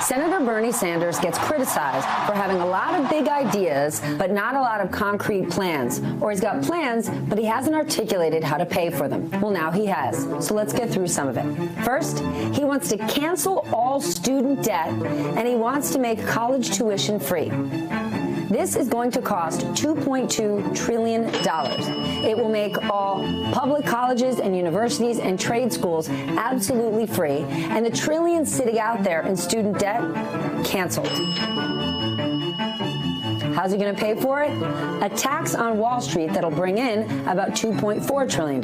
Senator Bernie Sanders gets criticized for having a lot of big ideas, but not a lot of concrete plans. Or he's got plans, but he hasn't articulated how to pay for them. Well, now he has. So let's get through some of it. First, he wants to cancel all student debt, and he wants to make college tuition free. This is going to cost $2.2 trillion. It will make all public colleges and universities and trade schools absolutely free, and the trillions sitting out there in student debt canceled. How's he going to pay for it? A tax on Wall Street that'll bring in about $2.4 trillion.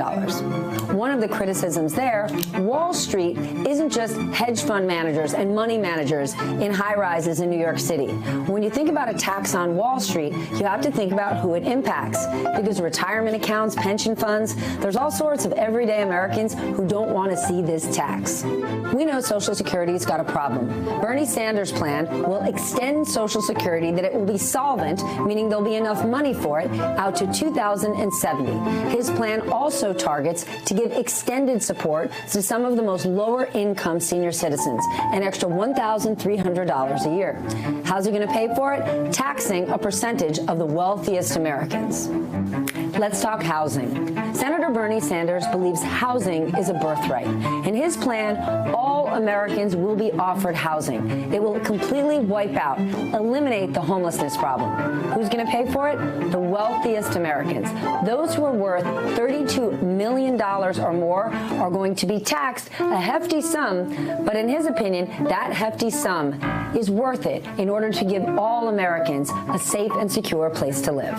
One of the criticisms there, Wall Street isn't just hedge fund managers and money managers in high-rises in New York City. When you think about a tax on Wall Street, you have to think about who it impacts. Because retirement accounts, pension funds, there's all sorts of everyday Americans who don't want to see this tax. We know Social Security's got a problem. Bernie Sanders' plan will extend Social Security that it will be solvent, meaning there'll be enough money for it, out to 2070. His plan also targets to give extended support to some of the most lower-income senior citizens, an extra $1,300 a year. How's he going to pay for it? Taxing a percentage of the wealthiest Americans. Let's talk housing. Senator Bernie Sanders believes housing is a birthright. In his plan, all Americans will be offered housing. It will completely wipe out, eliminate the homelessness problem. Who's going to pay for it? The wealthiest Americans. Those who are worth $32 million or more are going to be taxed a hefty sum, but in his opinion, that hefty sum is worth it in order to give all Americans a safe and secure place to live.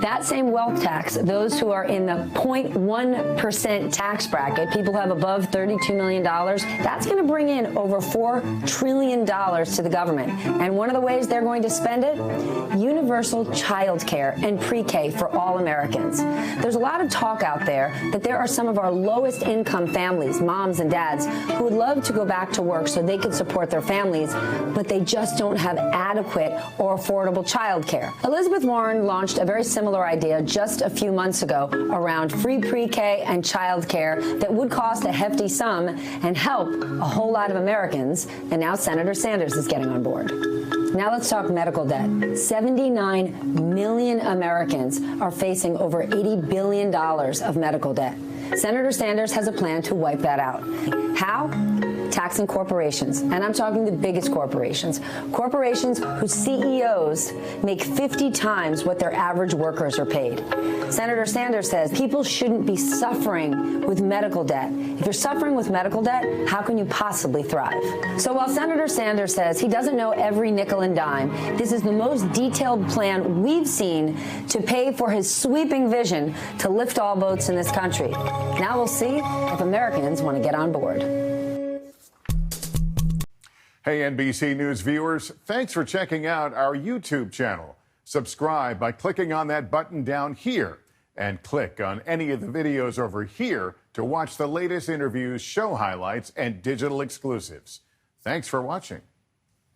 That same wealth tax, those who are in the 0.1% tax bracket, people who have above $32 million, that's going to bring in over $4 trillion to the government. And one of the ways they're going to spend it? Universal child care and pre-K for all Americans. There's a lot of talk out there that there are some of our lowest income families, moms and dads, who would love to go back to work so they could support their families, but they just don't have adequate or affordable child care. Elizabeth Warren launched a very similar idea just a few months ago around free pre-K and child care that would cost a hefty sum and help a whole lot of Americans, and now Senator Sanders is getting on board. Now let's talk medical debt. 79 million Americans are facing over $80 billion of medical debt. Senator Sanders has a plan to wipe that out. How? Taxing corporations, and I'm talking the biggest corporations. Corporations whose CEOs make 50 times what their average workers are paid. Senator Sanders says people shouldn't be suffering with medical debt. If you're suffering with medical debt, how can you possibly thrive? So while Senator Sanders says he doesn't know every nickel and dime, this is the most detailed plan we've seen to pay for his sweeping vision to lift all boats in this country. Now we'll see if Americans want to get on board. Hey, NBC News viewers, thanks for checking out our YouTube channel. Subscribe by clicking on that button down here and click on any of the videos over here to watch the latest interviews, show highlights, and digital exclusives. Thanks for watching.